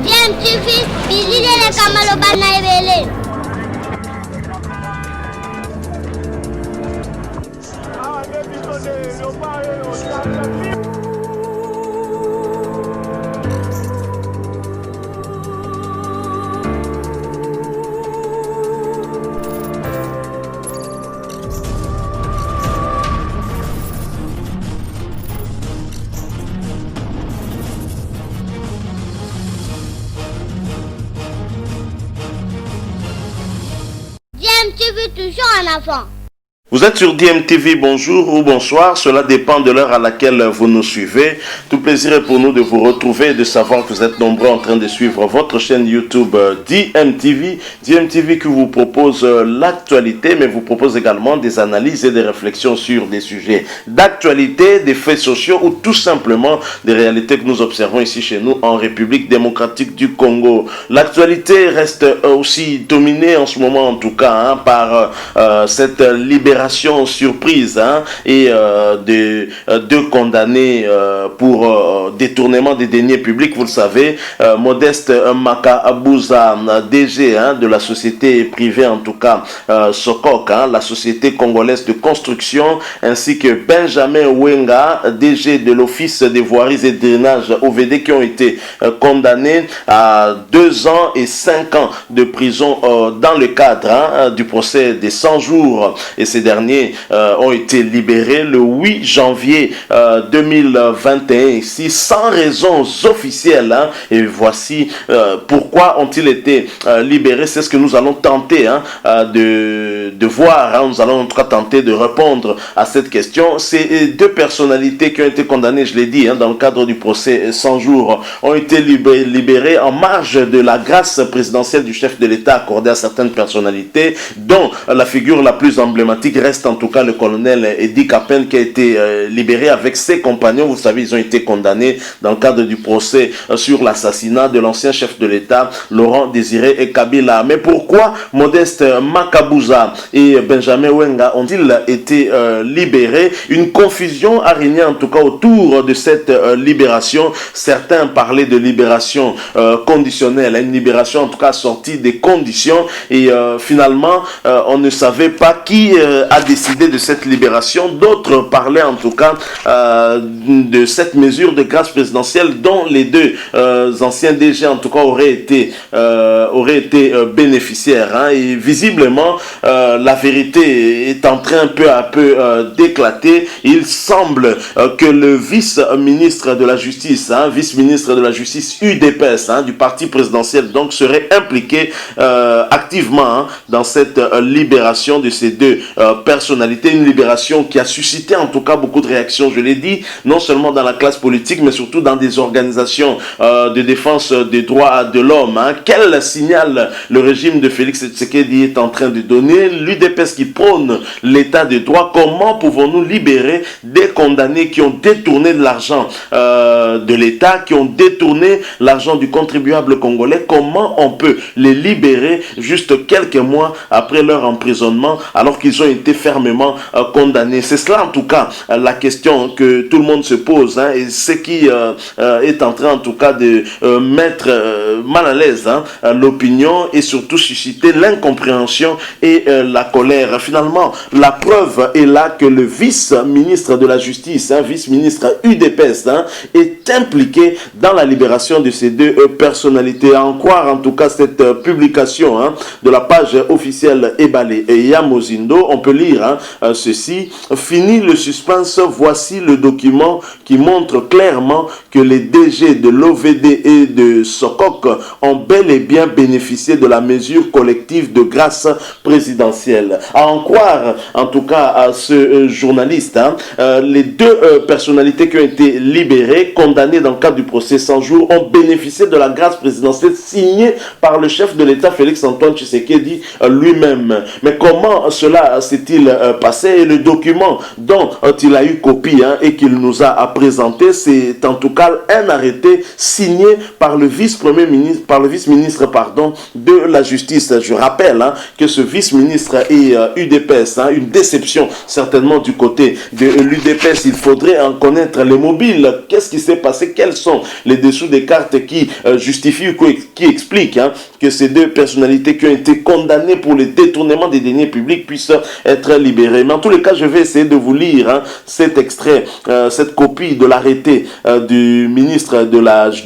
Bien, tu fais, visiter les Kamalobana et Belé. Tu veux toujours un enfant. Vous êtes sur DMTV, bonjour ou bonsoir, cela dépend de l'heure à laquelle vous nous suivez. Tout plaisir est pour nous de vous retrouver et de savoir que vous êtes nombreux en train de suivre votre chaîne YouTube DMTV. DMTV qui vous propose l'actualité, mais vous propose également des analyses et des réflexions sur des sujets d'actualité, des faits sociaux ou tout simplement des réalités que nous observons ici chez nous en République démocratique du Congo. L'actualité reste aussi dominée en ce moment en tout cas par cette libération surprise et de deux condamnés pour détournement des deniers publics. Vous le savez, Modeste Makabouza, DG de la société privée en tout cas Sokok, la société congolaise de construction, ainsi que Benjamin Wenga, DG de l'Office des voiries et drainage OVD, qui ont été condamnés à 2 ans et 5 ans de prison dans le cadre du procès des 100 jours. Et ces derniers ont été libérés le 8 janvier 2021 ici sans raisons officielles. Et voici pourquoi ont-ils été libérés. C'est ce que nous allons tenter de voir. Nous allons en tout cas tenter de répondre à cette question. Ces deux personnalités qui ont été condamnées, je l'ai dit, dans le cadre du procès 100 jours, ont été libérées en marge de la grâce présidentielle du chef de l'État accordée à certaines personnalités, dont la figure la plus emblématique reste en tout cas le colonel Edi Kapen, qui a été libéré avec ses compagnons. Vous savez, ils ont été condamnés dans le cadre du procès sur l'assassinat de l'ancien chef de l'État, Laurent Désiré et Kabila. Mais pourquoi Modeste Makabouza et Benjamin Wenga ont-ils été libérés? Une confusion a régné en tout cas autour de cette libération. Certains parlaient de libération conditionnelle, une libération en tout cas sortie des conditions, et finalement on ne savait pas qui a décidé de cette libération. D'autres parlaient en tout cas de cette mesure de grâce présidentielle dont les deux anciens DG en tout cas auraient été bénéficiaires. Et visiblement la vérité est en train peu à peu d'éclater. Il semble que le vice-ministre de la justice, vice-ministre de la justice UDPS du parti présidentiel, donc serait impliqué activement dans cette libération de ces deux personnalités, une libération qui a suscité en tout cas beaucoup de réactions, je l'ai dit, non seulement dans la classe politique, mais surtout dans des organisations de défense des droits de l'homme. Quel signal le régime de Félix Tshisekedi est en train de donner? L'UDPS qui prône l'état de droit, comment pouvons-nous libérer des condamnés qui ont détourné de l'argent de l'État, qui ont détourné l'argent du contribuable congolais? Comment on peut les libérer juste quelques mois après leur emprisonnement, alors qu'ils ont été fermement condamnés? C'est cela en tout cas la question que tout le monde se pose, et ce qui est en train en tout cas de mettre mal à l'aise l'opinion et surtout susciter l'incompréhension et la colère. Finalement, la preuve est là que le vice-ministre de la justice, vice-ministre UDPS, est impliqué dans la libération de ces deux personnalités. À en croire en tout cas cette publication de la page officielle Ebalé et Yamozindo, on peut lire ceci: fini le suspense, voici le document qui montre clairement que les DG de l'OVD et de Sokok ont bel et bien bénéficié de la mesure collective de grâce présidentielle. À en croire en tout cas à ce journaliste, les deux personnalités qui ont été libérées, condamnées dans le cadre du procès 100 jours, ont bénéficié de la grâce présidentielle signée par le chef de l'État Félix Antoine Tshisekedi lui-même. Mais comment cela s'est s'est-il passé? Et le document dont il a eu copie et qu'il nous a présenté, c'est en tout cas un arrêté signé par le vice-premier ministre, par le vice-ministre de la Justice. Je rappelle que ce vice-ministre est UDPS, une déception certainement du côté de l'UDPS. Il faudrait en connaître les mobiles. Qu'est-ce qui s'est passé? Quels sont les dessous des cartes qui justifient, qui expliquent que ces deux personnalités qui ont été condamnées pour le détournement des deniers publics puissent être libérées? Mais en tous les cas, je vais essayer de vous lire cet extrait, cette copie de l'arrêté du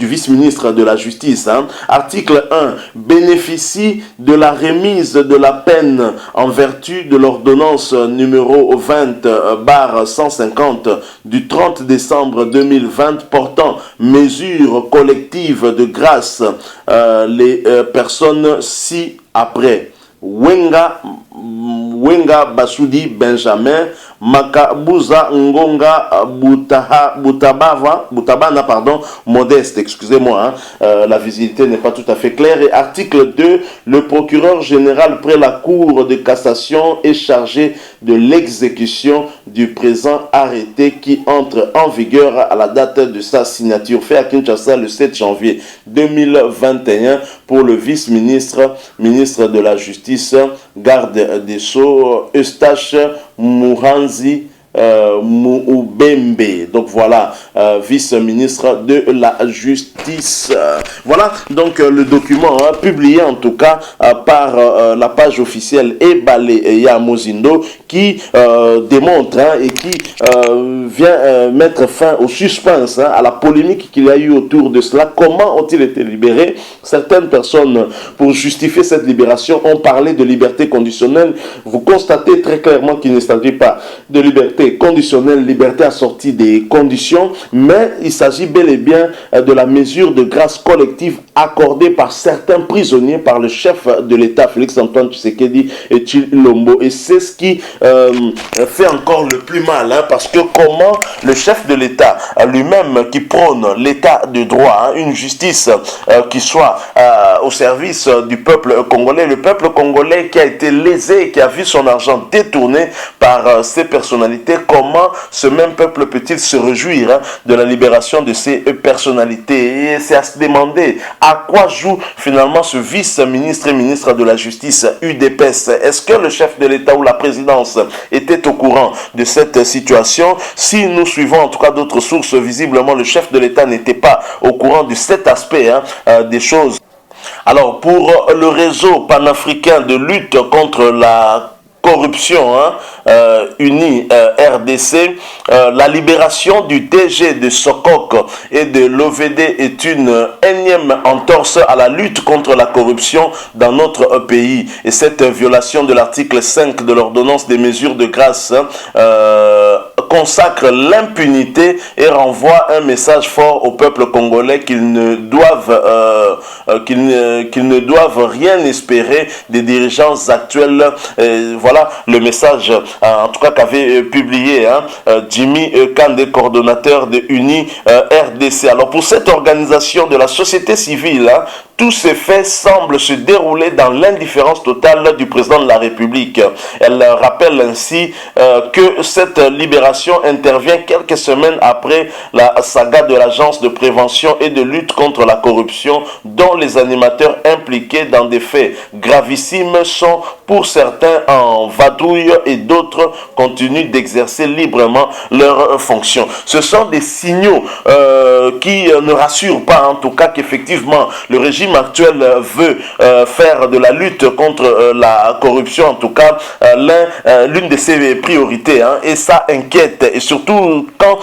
vice-ministre de la Justice. Article 1. Bénéficie de la remise de la peine en vertu de l'ordonnance numéro 20/150 du 30 décembre 2020 portant mesures collectives de grâce les personnes ci-après. Wenga Basudi Benjamin, Makabuza Ngonga Butabana, Modeste, excusez-moi, la visibilité n'est pas tout à fait claire. Et article 2, le procureur général près la Cour de cassation est chargé de l'exécution du présent arrêté qui entre en vigueur à la date de sa signature. Fait à Kinshasa le 7 janvier 2021 pour le vice-ministre, ministre de la Justice, garde des Sceaux, Eustache Mouhanzi Moubembe. Donc voilà, vice-ministre de la Justice. Voilà donc le document publié en tout cas par la page officielle Ebale Mozindo qui démontre et qui vient mettre fin au suspense, à la polémique qu'il y a eu autour de cela. Comment ont-ils été libérés? Certaines personnes, pour justifier cette libération, ont parlé de liberté conditionnelle. Vous constatez très clairement qu'il ne s'agit pas de liberté conditionnelle, liberté assortie des conditions, mais il s'agit bel et bien de la mesure de grâce collective accordée par certains prisonniers par le chef de l'État, Félix-Antoine Tshisekedi et Tshilombo. Et c'est ce qui fait encore le plus mal, parce que comment le chef de l'État lui-même qui prône l'État de droit, une justice qui soit au service du peuple congolais, le peuple congolais qui a été lésé, qui a vu son argent détourné par ces personnalités, comment ce même peuple peut-il se réjouir de la libération de ces personnalités? Et c'est à se demander à quoi joue finalement ce vice-ministre et ministre de la Justice UDPS. Est-ce que le chef de l'État ou la présidence était au courant de cette situation? Si nous suivons en tout cas d'autres sources, visiblement le chef de l'État n'était pas au courant de cet aspect des choses. Alors pour le réseau panafricain de lutte contre la corruption, Uni RDC, la libération du DG de Sokok et de l'OVD est une énième entorse à la lutte contre la corruption dans notre pays. Et cette violation de l'article 5 de l'ordonnance des mesures de grâce consacre l'impunité et renvoie un message fort au peuple congolais qu'ils ne doivent rien espérer des dirigeants actuels. Voilà le message en tout cas qu'avait publié Jimmy Kande, coordonnateur de Uni RDC. Alors pour cette organisation de la société civile, tous ces faits semblent se dérouler dans l'indifférence totale du président de la République. Elle rappelle ainsi que cette libération intervient quelques semaines après la saga de l'Agence de prévention et de lutte contre la corruption, dont les animateurs impliqués dans des faits gravissimes sont pour certains en vadrouille et d'autres continuent d'exercer librement leurs fonctions. Ce sont des signaux qui ne rassurent pas, en tout cas qu'effectivement le régime actuel veut faire de la lutte contre la corruption, en tout cas l'une de ses priorités, et ça inquiète, et surtout quand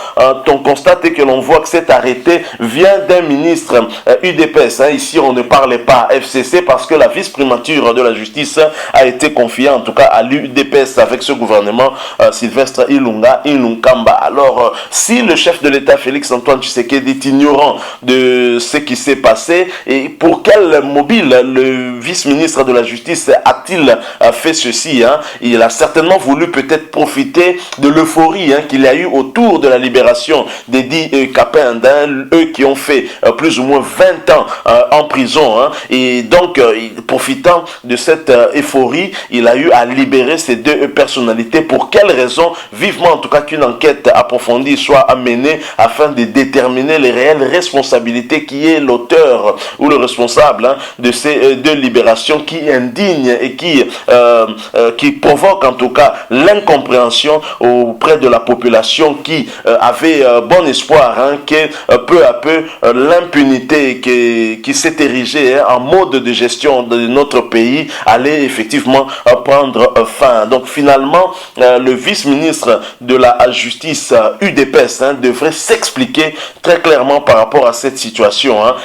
on constate que l'on voit que cet arrêté vient d'un ministre UDPS. Ici on ne parlait pas FCC parce que la vice-primature de la justice a été confiée en tout cas à l'UDPS avec ce gouvernement Sylvestre Ilunkamba. Alors si le chef de l'État Félix-Antoine Tshisekedi est ignorant de ce qui s'est passé, et pour quel mobile le vice-ministre de la Justice a-t-il fait ceci? Il a certainement voulu peut-être profiter de l'euphorie qu'il y a eu autour de la libération des dits Kapinda, eux qui ont fait plus ou moins 20 ans en prison. Hein. Et donc, profitant de cette euphorie, il a eu à libérer ces deux personnalités. Pour quelles raisons? Vivement en tout cas qu'une enquête approfondie soit menée afin de déterminer les réelles responsabilités, qui est l'auteur ou le responsable hein, de ces deux libérations qui indignent et qui provoquent en tout cas l'incompréhension auprès de la population qui avait bon espoir hein, que peu à peu l'impunité qui s'est érigée hein, en mode de gestion de notre pays allait effectivement prendre fin. Donc finalement, le vice-ministre de la Justice UDPS hein, devrait s'expliquer très clairement par rapport à cette situation hein,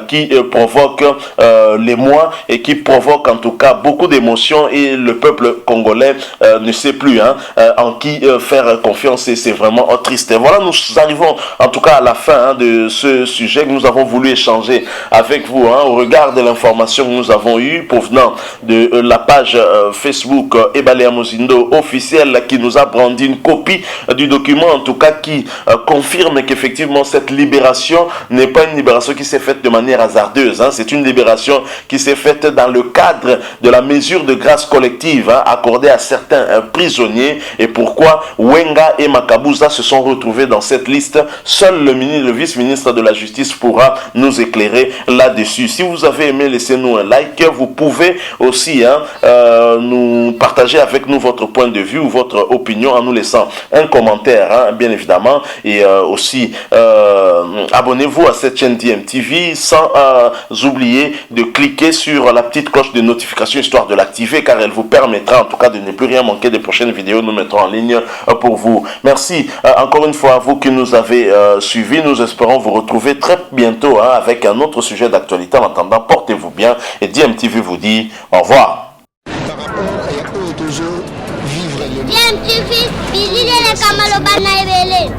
qui provoque l'émoi et qui provoque en tout cas beaucoup d'émotions, et le peuple congolais ne sait plus hein, en qui faire confiance, et c'est vraiment triste. Et voilà, nous arrivons en tout cas à la fin hein, de ce sujet que nous avons voulu échanger avec vous hein, au regard de l'information que nous avons eue provenant de la page Facebook Ebalea Mozindo officielle, qui nous a brandi une copie du document en tout cas qui confirme qu'effectivement cette libération n'est pas une libération qui s'est faite de manière hasardeuse hein, c'est une libération qui s'est faite dans le cadre de la mesure de grâce collective hein, accordée à certains prisonniers. Et pourquoi Wenga et Makabuza se sont retrouvés dans cette liste? Seul le vice-ministre de la Justice pourra nous éclairer là-dessus. Si vous avez aimé, laissez-nous un like. Vous pouvez aussi hein, nous partager avec nous votre point de vue ou votre opinion en nous laissant un commentaire, hein, bien évidemment. Et aussi, abonnez-vous à cette chaîne DMTV sans oublier de cliquer sur la petite cloche de notification histoire de l'activer, car elle vous permettra en tout cas de ne plus rien manquer des prochaines vidéos que nous mettrons en ligne pour vous. Merci encore une fois à vous qui nous avez suivis. Nous espérons vous retrouver très bientôt hein, avec un autre sujet d'actualité. En attendant, portez-vous bien et DMTV vous dit au revoir. DMTV, bililele kamalo bana ebele.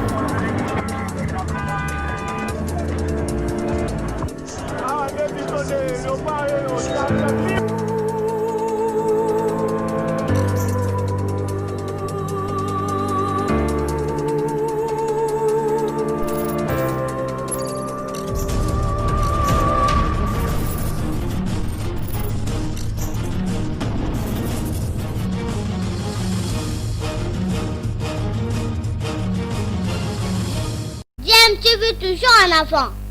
DMTV toujours en avant.